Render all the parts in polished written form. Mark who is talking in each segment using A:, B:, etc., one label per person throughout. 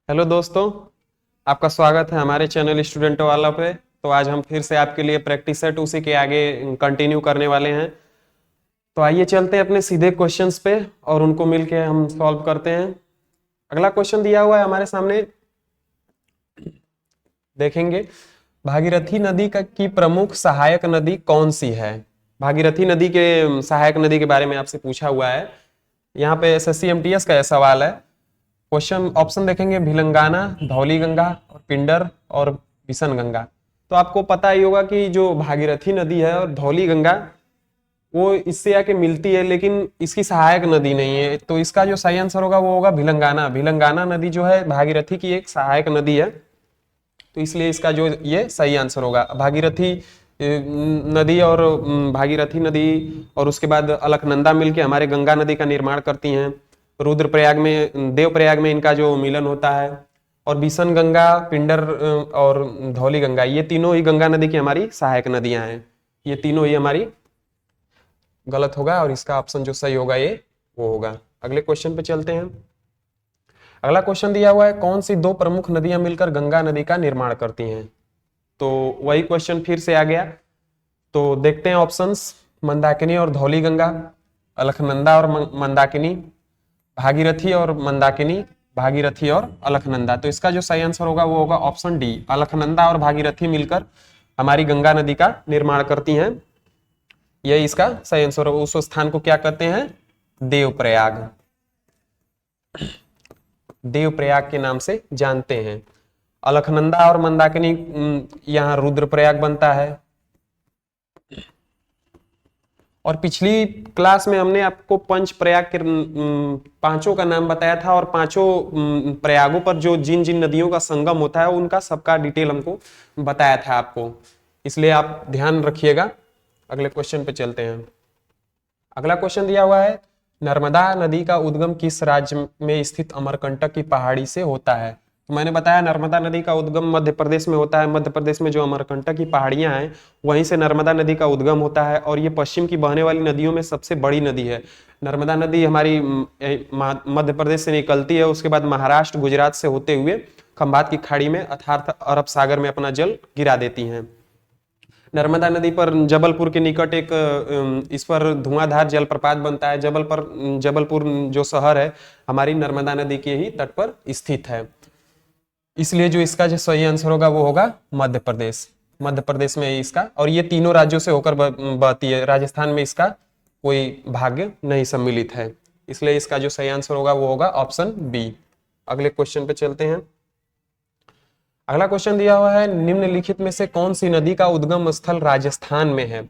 A: Hello दोस्तों, आपका स्वागत है हमारे चैनल स्टूडेंट वाला पे। तो आज हम फिर से आपके लिए प्रैक्टिस सेट उसी के आगे कंटिन्यू करने वाले हैं। तो आइए चलते हैं अपने सीधे क्वेश्चंस पे और उनको मिलके हम सॉल्व करते हैं। अगला क्वेश्चन दिया हुआ है हमारे सामने, देखेंगे। भागीरथी नदी की प्रमुख सहायक नदी कौन सी है? भागीरथी नदी के सहायक नदी के बारे में आपसे पूछा हुआ है। यहाँ पे एसएससी एमटीएस का यह सवाल है। क्वेश्चन ऑप्शन देखेंगे, भिलंगाना, धौली गंगा और पिंडर और बिशन गंगा। तो आपको पता ही होगा कि जो भागीरथी नदी है और धौली गंगा वो इससे आके मिलती है, लेकिन इसकी सहायक नदी नहीं है। तो इसका जो सही आंसर होगा वो होगा भिलंगाना। भिलंगाना नदी जो है भागीरथी की एक सहायक नदी है, तो इसलिए इसका जो ये सही आंसर होगा। भागीरथी नदी और भागीरथी नदी और उसके बाद अलकनंदा मिलके हमारे गंगा नदी का निर्माण करती हैं। रुद्रप्रयाग में, देवप्रयाग में इनका जो मिलन होता है। और बिशन गंगा, पिंडर और धौली गंगा, ये तीनों ही गंगा नदी की हमारी सहायक नदियां हैं। ये तीनों ही हमारी गलत होगा और इसका ऑप्शन जो सही होगा ये वो होगा। अगले क्वेश्चन पे चलते हैं। अगला क्वेश्चन दिया हुआ है, कौन सी दो प्रमुख नदियां मिलकर गंगा नदी का निर्माण करती हैं? तो वही क्वेश्चन फिर से आ गया। तो देखते हैं ऑप्शंस, मंदाकिनी और धौली गंगा, अलकनंदा और मंदाकिनी, भागीरथी और मंदाकिनी, भागीरथी और अलकनंदा। तो इसका जो सही आंसर होगा वो होगा ऑप्शन डी, अलकनंदा और भागीरथी मिलकर हमारी गंगा नदी का निर्माण करती हैं। यही इसका सही आंसर होगा। उस स्थान को क्या कहते हैं? देवप्रयाग। देवप्रयाग के नाम से जानते हैं। अलकनंदा और मंदाकिनी यहाँ रुद्रप्रयाग बनता है। और पिछली क्लास में हमने आपको पंच प्रयाग के पांचों का नाम बताया था, और पांचों प्रयागों पर जो जिन जिन नदियों का संगम होता है उनका सबका डिटेल हमको बताया था आपको, इसलिए आप ध्यान रखिएगा। अगले क्वेश्चन पे चलते हैं। अगला क्वेश्चन दिया हुआ है, नर्मदा नदी का उद्गम किस राज्य में स्थित अमरकंटक की पहाड़ी से होता है? तो मैंने बताया नर्मदा नदी का उद्गम मध्य प्रदेश में होता है। मध्य प्रदेश में जो अमरकंटक की पहाड़ियां हैं वहीं से नर्मदा नदी का उद्गम होता है, और ये पश्चिम की बहने वाली नदियों में सबसे बड़ी नदी है। नर्मदा नदी हमारी मध्य प्रदेश से निकलती है, उसके बाद महाराष्ट्र, गुजरात से होते हुए खंभात की खाड़ी में अर्थात अरब सागर में अपना जल गिरा देती हैं। नर्मदा नदी पर जबलपुर के निकट एक इस पर धुआंधार जलप्रपात बनता है। जबलपुर जो शहर है हमारी नर्मदा नदी के ही तट पर स्थित है, इसलिए जो इसका जो सही आंसर होगा वो होगा मध्य प्रदेश। मध्य प्रदेश में इसका, और ये तीनों राज्यों से होकर बहती है। राजस्थान में इसका कोई भाग्य नहीं सम्मिलित है, इसलिए इसका जो सही आंसर होगा वो होगा ऑप्शन बी। अगले क्वेश्चन पे चलते हैं। अगला क्वेश्चन दिया हुआ है, निम्नलिखित में से कौन सी नदी का उद्गम स्थल राजस्थान में है?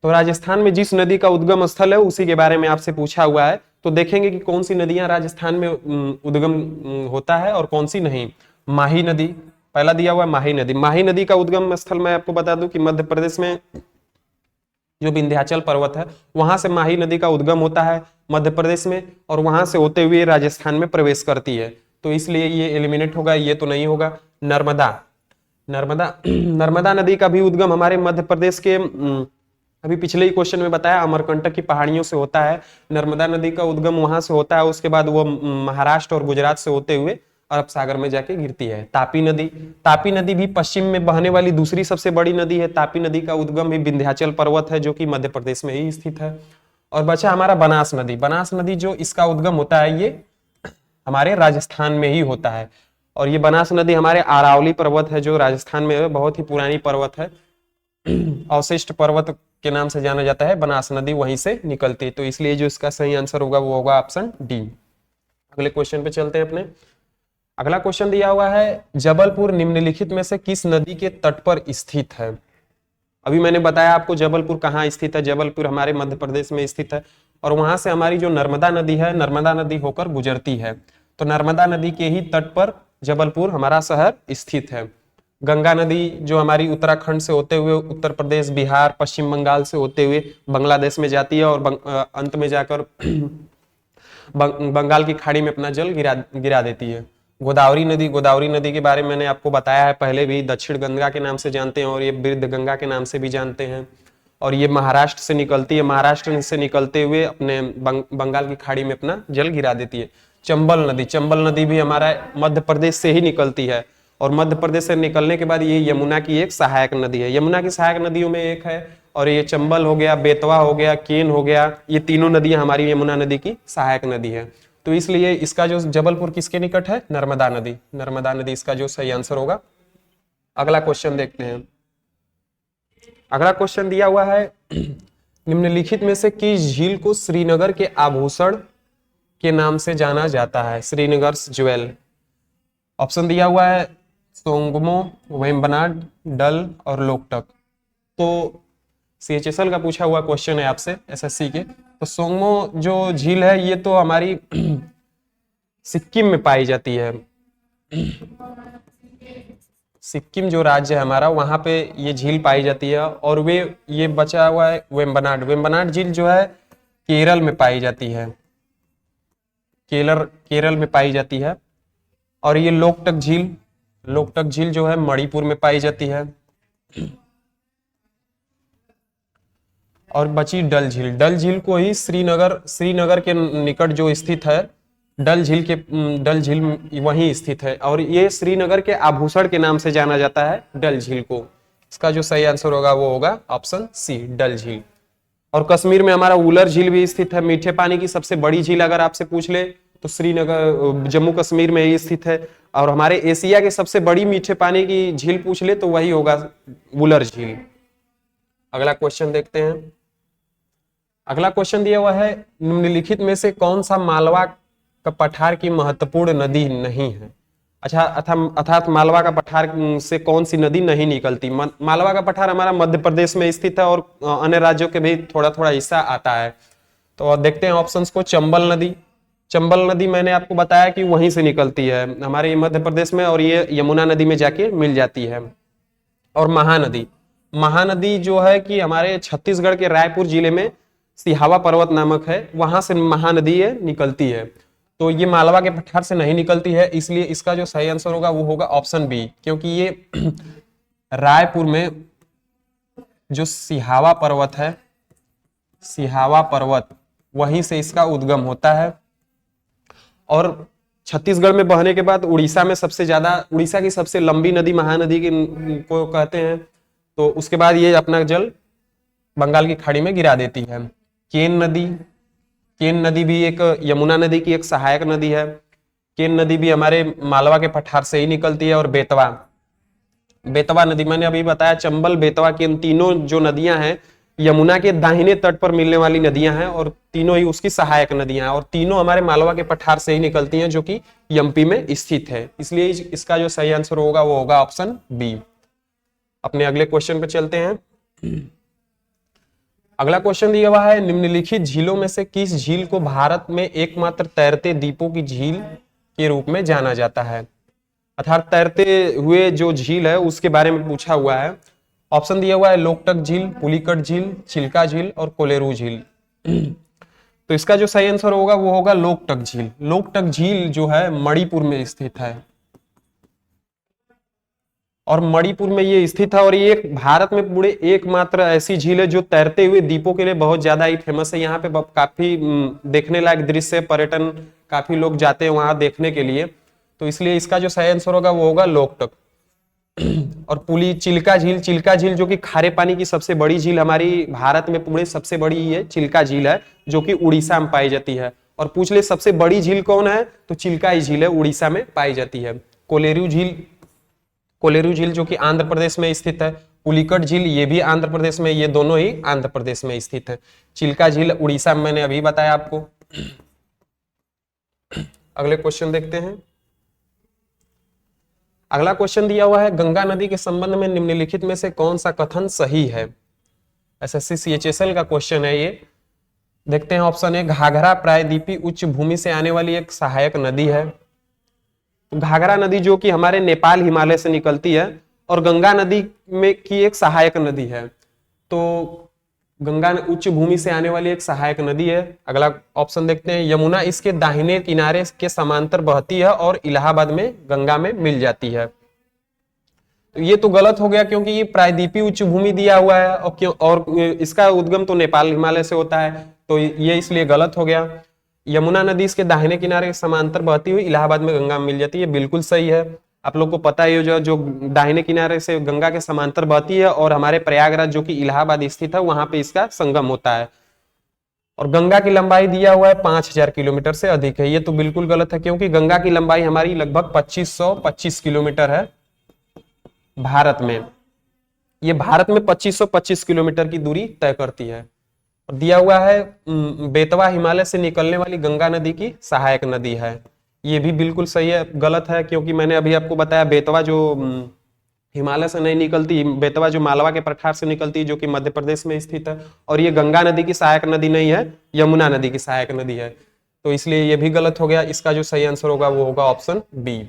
A: तो राजस्थान में जिस नदी का उद्गम स्थल है उसी के बारे में आपसे पूछा हुआ है। तो देखेंगे कि कौन सी नदियां राजस्थान में उद्गम होता है और कौन सी नहीं। माही नदी पहला दिया हुआ है, माही नदी। माही नदी का उद्गम स्थल मैं आपको बता दूं कि मध्य प्रदेश में जो विंध्याचल पर्वत है वहां से माही नदी का उद्गम होता है मध्य प्रदेश में, और वहां से होते हुए राजस्थान में प्रवेश करती है। तो इसलिए ये एलिमिनेट होगा, ये तो नहीं होगा। नर्मदा नर्मदा नर्मदा नदी का भी उद्गम हमारे मध्य प्रदेश के अभी पिछले ही क्वेश्चन में बताया अमरकंटक की पहाड़ियों से होता है। नर्मदा नदी का उद्गम वहां से होता है, उसके बाद वो महाराष्ट्र और गुजरात से होते हुए अरब सागर में जाके गिरती है। तापी नदी भी पश्चिम में बहने वाली दूसरी सबसे बड़ी नदी है। तापी नदी का उद्गम भी विंध्याचल पर्वत है जो कि मध्य प्रदेश में ही स्थित है। और बचा हमारा बनास नदी। बनास नदी जो इसका उद्गम होता है ये हमारे राजस्थान में ही होता है, और ये बनास नदी हमारे अरावली पर्वत है जो राजस्थान में है, बहुत ही पुरानी पर्वत है। अवशिष्ट पर्वत के नाम से जाना जाता है। बनास नदी वहीं से निकलती है, तो इसलिए जो इसका सही आंसर होगा वो होगा ऑप्शन डी। अगले क्वेश्चन पे चलते हैं अपने। अगला क्वेश्चन दिया हुआ है, जबलपुर निम्नलिखित में से किस नदी के तट पर स्थित है? अभी मैंने बताया आपको जबलपुर कहाँ स्थित है। जबलपुर हमारे मध्य प्रदेश में स्थित है, और वहां से हमारी जो नर्मदा नदी है, नर्मदा नदी होकर गुजरती है। तो नर्मदा नदी के ही तट पर जबलपुर हमारा शहर स्थित है। गंगा नदी जो हमारी उत्तराखंड से होते हुए उत्तर प्रदेश, बिहार, पश्चिम बंगाल से होते हुए बांग्लादेश में जाती है, और अंत में जाकर बंगाल की खाड़ी में अपना जल गिरा देती है। गोदावरी नदी के बारे में मैंने आपको बताया है पहले भी, दक्षिण गंगा के नाम से जानते हैं और ये वृद्ध गंगा के नाम से भी जानते हैं। और ये महाराष्ट्र से निकलती है, महाराष्ट्र से निकलते हुए अपने बंगाल की खाड़ी में अपना जल गिरा देती है। चंबल नदी भी हमारा मध्य प्रदेश से ही निकलती है और मध्य प्रदेश से निकलने के बाद ये यमुना की एक सहायक नदी है। यमुना की सहायक नदियों में एक है, और ये चंबल हो गया, बेतवा हो गया, केन हो गया, ये तीनों नदियां हमारी यमुना नदी की सहायक नदी है। तो इसलिए इसका जो जबलपुर किसके निकट है, नर्मदा नदी, नर्मदा नदी इसका जो सही आंसर होगा। अगला क्वेश्चन देखते हैं। अगला क्वेश्चन दिया हुआ है, निम्नलिखित में से किस झील को श्रीनगर के आभूषण के नाम से जाना जाता है, श्रीनगर ज्वेल। ऑप्शन दिया हुआ है सोंगमो, वेम्बनाड, डल और लोकटक। तो CHSL का पूछा हुआ क्वेश्चन है आपसे, SSC के। तो सोंगमो जो झील है ये तो हमारी सिक्किम में पाई जाती है। सिक्किम जो राज्य है हमारा, वहां पे ये झील पाई जाती है। और ये बचा हुआ है वेम्बनाड झील जो है केरल में पाई जाती है, केरल में पाई जाती है। और ये लोकटक झील जो है मणिपुर में पाई जाती है। और बची डल झील को ही श्रीनगर के निकट जो स्थित है, डल झील वहीं स्थित है और ये श्रीनगर के आभूषण के नाम से जाना जाता है डल झील को। इसका जो सही आंसर होगा वो होगा ऑप्शन सी, डल झील। और कश्मीर में हमारा उलर झील भी स्थित है, मीठे पानी की सबसे बड़ी झील अगर आपसे पूछ ले तो श्रीनगर जम्मू कश्मीर में ही स्थित है। और हमारे एशिया के सबसे बड़ी मीठे पानी की झील पूछ ले तो वही होगा उलर झील। अगला क्वेश्चन देखते हैं। अगला क्वेश्चन दिया हुआ है, निम्नलिखित में से कौन सा मालवा का पठार की महत्वपूर्ण नदी नहीं है। अच्छा, अर्थात मालवा का पठार से कौन सी नदी नहीं निकलती। मालवा का पठार हमारा मध्य प्रदेश में स्थित है और अन्य राज्यों के भी थोड़ा थोड़ा हिस्सा आता है। तो देखते हैं ऑप्शंस को। चंबल नदी मैंने आपको बताया कि वहीं से निकलती है हमारे मध्य प्रदेश में और ये यमुना नदी में जाके मिल जाती है। और महानदी जो है कि हमारे छत्तीसगढ़ के रायपुर जिले में सिहावा पर्वत नामक है, वहां से महानदी निकलती है। तो ये मालवा के पठार से नहीं निकलती है, इसलिए इसका जो सही आंसर होगा वो होगा ऑप्शन बी, क्योंकि ये रायपुर में जो सिहावा पर्वत है, सिहावा पर्वत वहीं से इसका उद्गम होता है। और छत्तीसगढ़ में बहने के बाद उड़ीसा की सबसे लंबी नदी महानदी को कहते हैं। तो उसके बाद ये अपना जल बंगाल की खाड़ी में गिरा देती है। केन नदी भी एक यमुना नदी की एक सहायक नदी है। केन नदी भी हमारे मालवा के पठार से ही निकलती है। और बेतवा नदी मैंने अभी बताया, चंबल, बेतवा, केन तीनों जो नदियां हैं यमुना के दाहिने तट पर मिलने वाली नदियां हैं और तीनों ही उसकी सहायक नदियां हैं और तीनों हमारे मालवा के पठार से ही निकलती हैं जो कि एमपी में स्थित है। इसलिए इसका जो सही आंसर होगा वो होगा ऑप्शन बी। अपने अगले क्वेश्चन पे चलते हैं। अगला क्वेश्चन दिया हुआ है, निम्नलिखित झीलों में से किस झील को भारत में एकमात्र तैरते द्वीपों की झील के रूप में जाना जाता है। अर्थात तैरते हुए जो झील है उसके बारे में पूछा हुआ है। ऑप्शन दिया हुआ है लोकटक झील, पुलिकट झील, चिल्का झील और कोलेरू झील। तो इसका जो सही आंसर होगा वो होगा लोकटक झील। लोकटक झील जो है मणिपुर में स्थित है और मणिपुर में ये स्थित है और ये भारत में पूरे एकमात्र ऐसी झील है जो तैरते हुए द्वीपों के लिए बहुत ज्यादा ही फेमस है। यहाँ पे काफी देखने लायक दृश्य, पर्यटन काफी लोग जाते हैं वहां देखने के लिए। तो इसलिए इसका जो सही आंसर होगा वो होगा लोकटक। और चिल्का झील जो कि खारे पानी की सबसे बड़ी झील हमारी भारत में पूरे सबसे बड़ी ये चिल्का झील है जो कि उड़ीसा में पाई जाती है। और पूछ ले सबसे बड़ी झील कौन है तो चिल्का ही झील है, उड़ीसा में पाई जाती है। कोलेरू झील जो कि आंध्र प्रदेश में स्थित है। पुलिकट झील ये भी आंध्र प्रदेश में, ये दोनों ही आंध्र प्रदेश में स्थित है। चिल्का झील उड़ीसा में मैंने अभी बताया आपको। अगले क्वेश्चन देखते हैं। अगला क्वेश्चन दिया हुआ है, गंगा नदी के संबंध में निम्नलिखित में से कौन सा कथन सही है। SSC CHSL का क्वेश्चन है ये। देखते हैं ऑप्शन ए, घाघरा प्रायद्वीपीय उच्च भूमि से आने वाली एक सहायक नदी है। घाघरा नदी जो कि हमारे नेपाल हिमालय से निकलती है और गंगा नदी में की एक सहायक नदी है। तो गंगा उच्च भूमि से आने वाली एक सहायक नदी है। अगला ऑप्शन देखते हैं, यमुना इसके दाहिने किनारे के समांतर बहती है और इलाहाबाद में गंगा में मिल जाती है। तो ये तो गलत हो गया क्योंकि ये प्रायद्वीपीय उच्च भूमि दिया हुआ है और क्यों, और इसका उद्गम तो नेपाल हिमालय से होता है, तो ये इसलिए गलत हो गया। यमुना नदी इसके दाहिने किनारे के समांतर बहती हुई इलाहाबाद में गंगा में मिल जाती है, बिल्कुल सही है। आप लोग को पता है जो दाहिने किनारे से गंगा के समांतर बहती है और हमारे प्रयागराज जो कि इलाहाबाद स्थित है वहां पे इसका संगम होता है। और गंगा की लंबाई दिया हुआ है 5000 किलोमीटर से अधिक है, ये तो बिल्कुल गलत है क्योंकि गंगा की लंबाई हमारी लगभग 2525 किलोमीटर है भारत में। ये भारत में 2525 किलोमीटर की दूरी तय करती है। और दिया हुआ है बेतवा हिमालय से निकलने वाली गंगा नदी की सहायक नदी है, ये भी बिल्कुल सही है, गलत है क्योंकि मैंने अभी आपको बताया बेतवा जो हिमालय से नहीं निकलती, बेतवा जो मालवा के पठार से निकलती है जो कि मध्य प्रदेश में स्थित है, और ये गंगा नदी की सहायक नदी नहीं है, यमुना नदी की सहायक नदी है, तो इसलिए ये भी गलत हो गया। इसका जो सही आंसर होगा वो होगा ऑप्शन बी।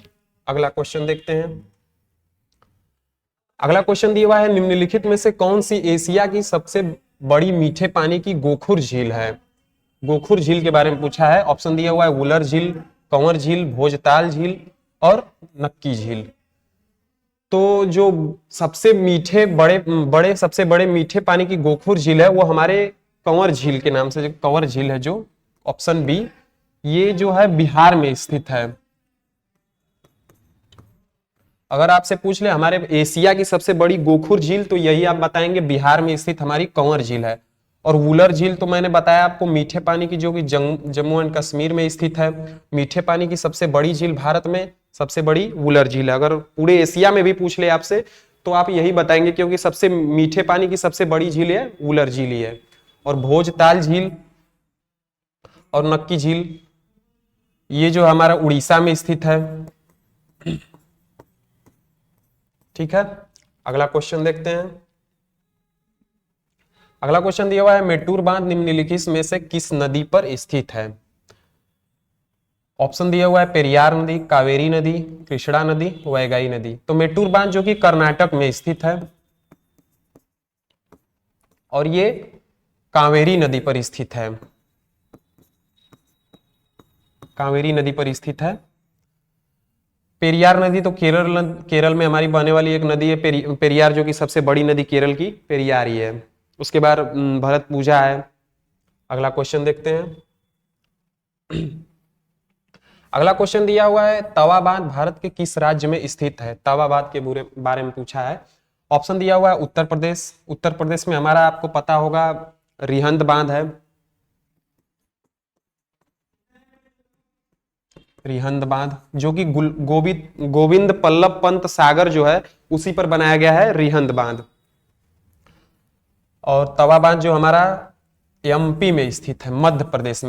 A: अगला क्वेश्चन देखते हैं। अगला क्वेश्चन दिया हुआ है निम्नलिखित में से कौन सी एशिया की सबसे बड़ी मीठे पानी की गोखुर झील है। गोखुर झील के बारे में पूछा है। ऑप्शन दिया हुआ है वुलर झील, कंवर झील, भोजताल झील और नक्की झील। तो जो सबसे मीठे बड़े सबसे बड़े मीठे पानी की गोखुर झील है वो हमारे कंवर झील के नाम से, जो कंवर झील है, जो ऑप्शन बी, ये जो है बिहार में स्थित है। अगर आपसे पूछ ले हमारे एशिया की सबसे बड़ी गोखुर झील, तो यही आप बताएंगे बिहार में स्थित हमारी कंवर झील है। और वुलर झील तो मैंने बताया आपको मीठे पानी की, जो कि जम्मू एंड कश्मीर में स्थित है। मीठे पानी की सबसे बड़ी झील भारत में सबसे बड़ी वुलर झील है। अगर पूरे एशिया में भी पूछ ले आपसे तो आप यही बताएंगे क्योंकि सबसे मीठे पानी की सबसे बड़ी झील है वुलर झील ही है। और भोजताल झील और नक्की झील ये जो हमारा उड़ीसा में स्थित है। ठीक है, अगला क्वेश्चन देखते हैं। अगला क्वेश्चन दिया हुआ है मेट्टूर बांध निम्नलिखित में से किस नदी पर स्थित है। ऑप्शन दिया हुआ है पेरियार नदी, कावेरी नदी, कृष्णा नदी, वैगाई नदी। तो मेट्टूर बांध जो कि कर्नाटक में स्थित है और ये कावेरी नदी पर स्थित है, कावेरी नदी पर स्थित है। पेरियार नदी तो केरल में हमारी बहने वाली एक नदी है, पेरियार जो कि सबसे बड़ी नदी केरल की पेरियार ही है। उसके बाद भरतपुजा है। अगला क्वेश्चन देखते हैं। अगला क्वेश्चन दिया हुआ है तवा बांध भारत के किस राज्य में स्थित है। तवा बांध के बारे में पूछा है। ऑप्शन दिया हुआ है उत्तर प्रदेश। उत्तर प्रदेश में हमारा आपको पता होगा रिहंद बांध है, रिहंद बांध जो कि गोविंद पल्लव पंत सागर जो है उसी पर बनाया गया है रिहंद बांध। और तवा बांध जो हमारा एमपी में स्थित है, मध्य प्रदेश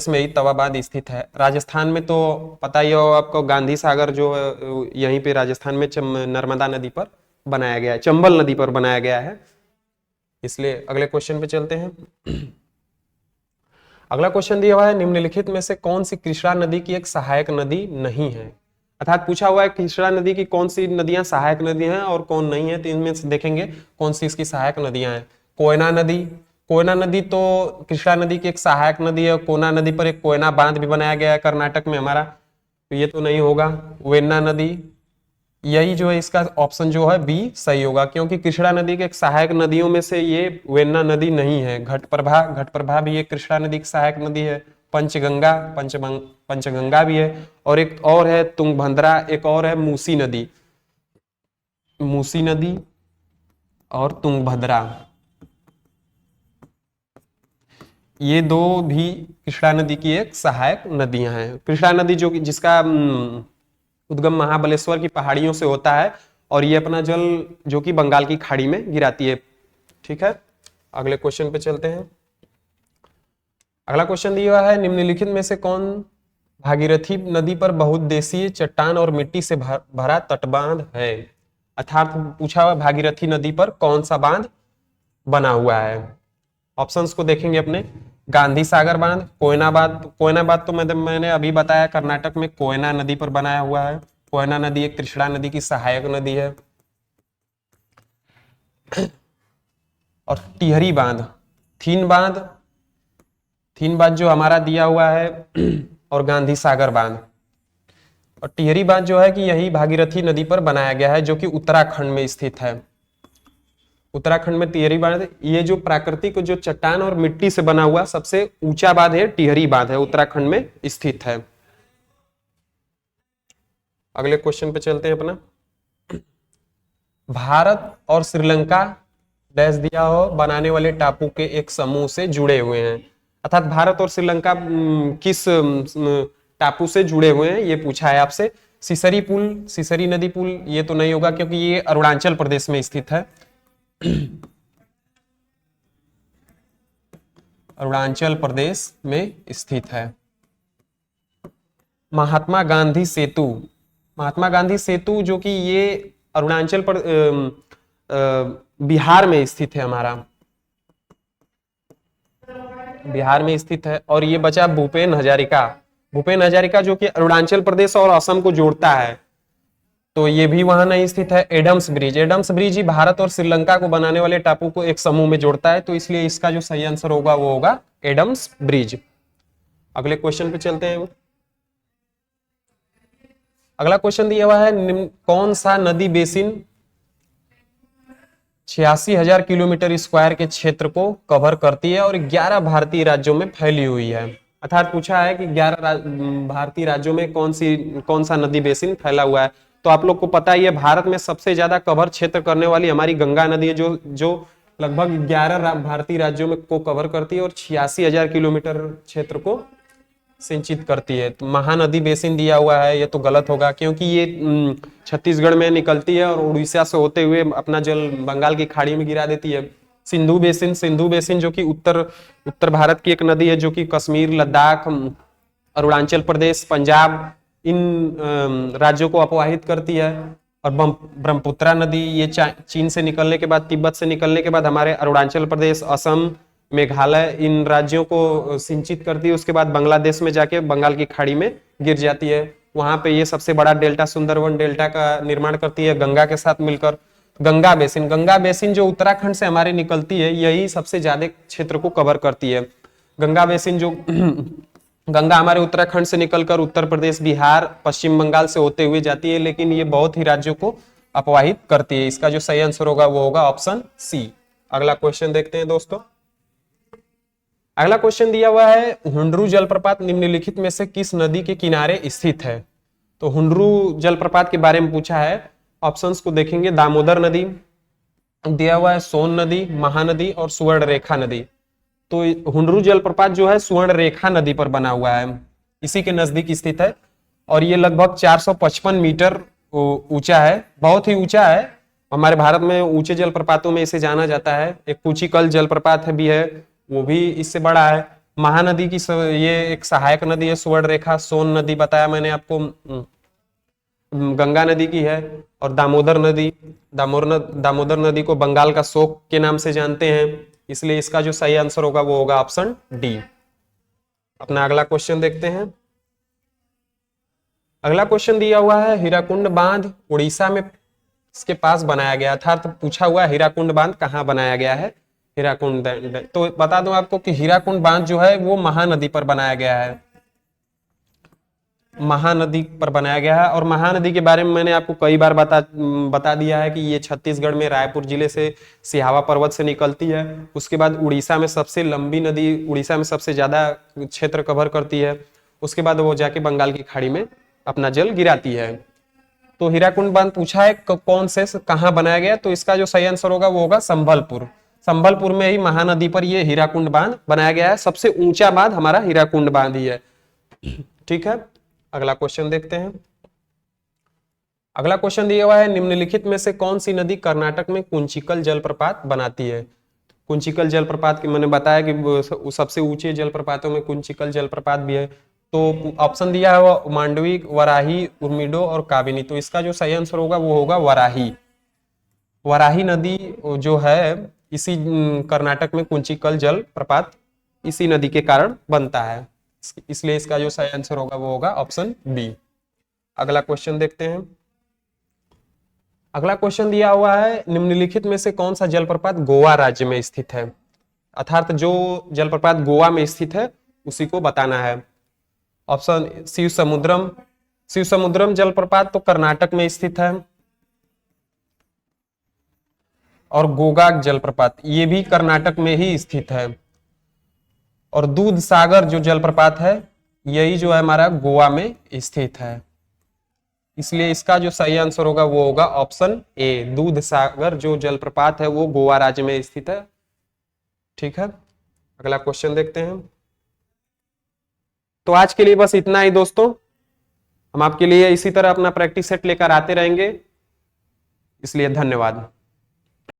A: में ही तवा बांध स्थित है। राजस्थान में तो पता ही हो आपको गांधी सागर जो यहीं पे राजस्थान में नर्मदा नदी पर बनाया गया है, चंबल नदी पर बनाया गया है। इसलिए अगले क्वेश्चन पे चलते हैं। अगला क्वेश्चन दिया हुआ है निम्नलिखित में से कौन सी कृष्णा नदी की एक सहायक नदी नहीं है। अर्थात पूछा हुआ है कृष्णा नदी की कौन सी नदियां सहायक नदी हैं और कौन नहीं है, तो इनमें से देखेंगे कौन सी इसकी सहायक नदियां हैं। कोयना नदी, कोयना नदी तो कृष्णा नदी की एक सहायक नदी है। कोयना नदी पर एक कोयना बांध भी बनाया गया है कर्नाटक में हमारा, तो ये तो नहीं होगा। वेन्ना नदी, यही जो है इसका ऑप्शन जो है बी सही होगा क्योंकि कृष्णा नदी के एक सहायक नदियों में से ये वेन्ना नदी नहीं है। घटप्रभा भी एक कृष्णा नदी की सहायक नदी है। पंचगंगा भी है और एक और है तुंगभद्रा, एक और है मूसी नदी और तुंगभद्रा, ये दो भी कृष्णा नदी की एक सहायक नदियां हैं। कृष्णा नदी जो जिसका उद्गम महाबलेश्वर की पहाड़ियों से होता है और ये अपना जल जो कि बंगाल की खाड़ी में गिराती है। ठीक है, अगले क्वेश्चन पे चलते हैं। अगला क्वेश्चन दिया हुआ है निम्नलिखित में से कौन भागीरथी नदी पर बहुउद्देशीय चट्टान और मिट्टी से भरा तटबांध है। अर्थात पूछा हुआ भागीरथी नदी पर कौन सा बांध बना हुआ है। ऑप्शंस को देखेंगे अपने, गांधी सागर बांध, कोयना बांध तो मैंने अभी बताया कर्नाटक में कोयना नदी पर बनाया हुआ है। कोयना नदी एक कृष्णा नदी की सहायक नदी है। और टिहरी बांध, थीन बांध जो हमारा दिया हुआ है और गांधी सागर बांध, और टिहरी बांध जो है कि यही भागीरथी नदी पर बनाया गया है, जो कि उत्तराखंड में स्थित है। उत्तराखंड में टिहरी बांध, ये जो प्राकृतिक जो चट्टान और मिट्टी से बना हुआ सबसे ऊंचा बांध है, टिहरी बांध है, उत्तराखंड में स्थित है। अगले क्वेश्चन पे चलते हैं अपना। भारत और श्रीलंका डैश दिया हो बनाने वाले टापू के एक समूह से जुड़े हुए हैं, अर्थात भारत और श्रीलंका किस टापू से जुड़े हुए हैं ये पूछा है आपसे। सिसरी पुल, सिसरी नदी पुल, ये तो नहीं होगा क्योंकि ये अरुणाचल प्रदेश में स्थित है। अरुणाचल प्रदेश में स्थित है। महात्मा गांधी सेतु, महात्मा गांधी सेतु जो कि ये अरुणाचल बिहार में स्थित है, हमारा बिहार में स्थित है। और ये बचा भूपेन हजारिका, भूपेन हजारिका जो कि अरुणाचल प्रदेश और असम को जोड़ता है, तो ये भी वहां नहीं स्थित है। एडम्स ब्रिज, एडम्स ब्रिज ही भारत और श्रीलंका को बनाने वाले टापू को एक समूह में जोड़ता है, तो इसलिए इसका जो सही आंसर होगा वो होगा एडम्स ब्रिज। अगले क्वेश्चन पे चलते हैं। अगला क्वेश्चन दिया हुआ है, कौन सा नदी बेसिन 86,000 किलोमीटर स्क्वायर के क्षेत्र को कवर करती है और 11 भारतीय राज्यों में फैली हुई है। अर्थात पूछा है कि 11 भारतीय राज्यों में कौन सा नदी बेसिन फैला हुआ है। तो आप लोग को पता ही है, भारत में सबसे ज्यादा कवर क्षेत्र करने वाली हमारी गंगा नदी है, जो लगभग 11 भारतीय राज्यों में को कवर करती है और 86,000 किलोमीटर क्षेत्र को सिंचित करती है। तो महानदी बेसिन दिया हुआ है, ये तो गलत होगा क्योंकि ये छत्तीसगढ़ में निकलती है और उड़ीसा से होते हुए अपना जल बंगाल की खाड़ी में गिरा देती है। सिंधु बेसिन, सिंधु बेसिन जो कि उत्तर भारत की एक नदी है, जो कि कश्मीर, लद्दाख, अरुणाचल प्रदेश, पंजाब इन राज्यों को अपवाहित करती है। और ब्रह्मपुत्रा नदी ये चीन से निकलने के बाद, तिब्बत से निकलने के बाद हमारे अरुणाचल प्रदेश, असम, मेघालय इन राज्यों को सिंचित करती है। उसके बाद बांग्लादेश में जाके बंगाल की खाड़ी में गिर जाती है। वहां पे ये सबसे बड़ा डेल्टा, सुंदरवन डेल्टा का निर्माण करती है गंगा के साथ मिलकर। गंगा बेसिन, गंगा बेसिन जो उत्तराखंड से हमारे निकलती है, यही सबसे ज्यादा क्षेत्र को कवर करती है। गंगा बेसिन जो गंगा हमारे उत्तराखंड से निकलकर उत्तर प्रदेश, बिहार, पश्चिम बंगाल से होते हुए जाती है, लेकिन ये बहुत ही राज्यों को अपवाहित करती है। इसका जो सही आंसर होगा वो होगा ऑप्शन सी। अगला क्वेश्चन देखते हैं दोस्तों। अगला क्वेश्चन दिया हुआ है, हुंडरू जलप्रपात निम्नलिखित में से किस नदी के किनारे स्थित है। तो हुंडरू जलप्रपात के बारे में पूछा है। ऑप्शंस को देखेंगे, दामोदर नदी दिया हुआ है, सोन नदी, महानदी और सुवर्ण रेखा नदी। तो हुंडरू जलप्रपात जो है सुवर्ण रेखा नदी पर बना हुआ है, इसी के नजदीक स्थित है और ये लगभग 455 मीटर ऊंचा है, बहुत ही ऊंचा है। हमारे भारत में ऊंचे जलप्रपातों में इसे जाना जाता है। एक कुचिकल जलप्रपात भी है, वो भी इससे बड़ा है। महानदी की ये एक सहायक नदी है, सुवर्ण रेखा, सोन नदी बताया मैंने आपको, गंगा नदी की है। और दामोदर नदी, दामोदर नदी को बंगाल का शोक के नाम से जानते हैं, इसलिए इसका जो सही आंसर होगा वो होगा ऑप्शन डी। अपना अगला क्वेश्चन देखते हैं। अगला क्वेश्चन दिया हुआ है, हीराकुंड बांध उड़ीसा में इसके पास बनाया गया, अर्थात पूछा हुआ है हीराकुंड बांध कहाँ बनाया गया है। हीराकुंड, तो बता दूं आपको कि हीराकुंड बांध जो है वो महानदी पर बनाया गया है, महानदी पर बनाया गया है। और महानदी के बारे में मैंने आपको कई बार बता दिया है कि ये छत्तीसगढ़ में रायपुर जिले से सिहावा पर्वत से निकलती है। उसके बाद उड़ीसा में सबसे लंबी नदी, उड़ीसा में सबसे ज्यादा क्षेत्र कवर करती है। उसके बाद वो जाके बंगाल की खाड़ी में अपना जल गिराती है। तो हीराकुंड बांध पूछा है कौन से कहाँ बनाया गया, तो इसका जो सही आंसर होगा वो होगा संबलपुर। संबलपुर में ही महानदी पर ये हीराकुंड बांध बनाया गया है। सबसे ऊंचा बांध हमारा हीराकुंड बांध ही है। ठीक है, अगला क्वेश्चन देखते हैं। अगला क्वेश्चन दिया हुआ है, निम्नलिखित में से कौन सी नदी कर्नाटक में कुंचिकल जलप्रपात बनाती है। कुंचिकल जलप्रपात की मैंने बताया कि सबसे ऊंचे जलप्रपातों में कुंचिकल जलप्रपात भी है। तो ऑप्शन दिया है वो मांडवी, वराही, उर्मिडो और काबिनी। तो इसका जो सही आंसर होगा वो होगा वराही। वराही नदी जो है इसी कर्नाटक में कुंचिकल जल प्रपात इसी नदी के कारण बनता है, इसलिए इसका जो सही आंसर होगा वो होगा ऑप्शन बी। अगला क्वेश्चन देखते हैं। अगला क्वेश्चन दिया हुआ है, निम्नलिखित में से कौन सा जलप्रपात गोवा राज्य में स्थित है, अर्थात जो जलप्रपात गोवा में स्थित है उसी को बताना है। ऑप्शन शिव समुद्रम, शिवसमुद्रम जलप्रपात तो कर्नाटक में स्थित है, और गोकाक जलप्रपात ये भी कर्नाटक में ही स्थित है, और दूध सागर जो जलप्रपात है यही जो है हमारा गोवा में स्थित है। इसलिए इसका जो सही आंसर होगा वो होगा ऑप्शन ए, दूध सागर जो जलप्रपात है वो गोवा राज्य में स्थित है। ठीक है, अगला क्वेश्चन देखते हैं। तो आज के लिए बस इतना ही दोस्तों, हम आपके लिए इसी तरह अपना प्रैक्टिस सेट लेकर आते रहेंगे, इसलिए धन्यवाद।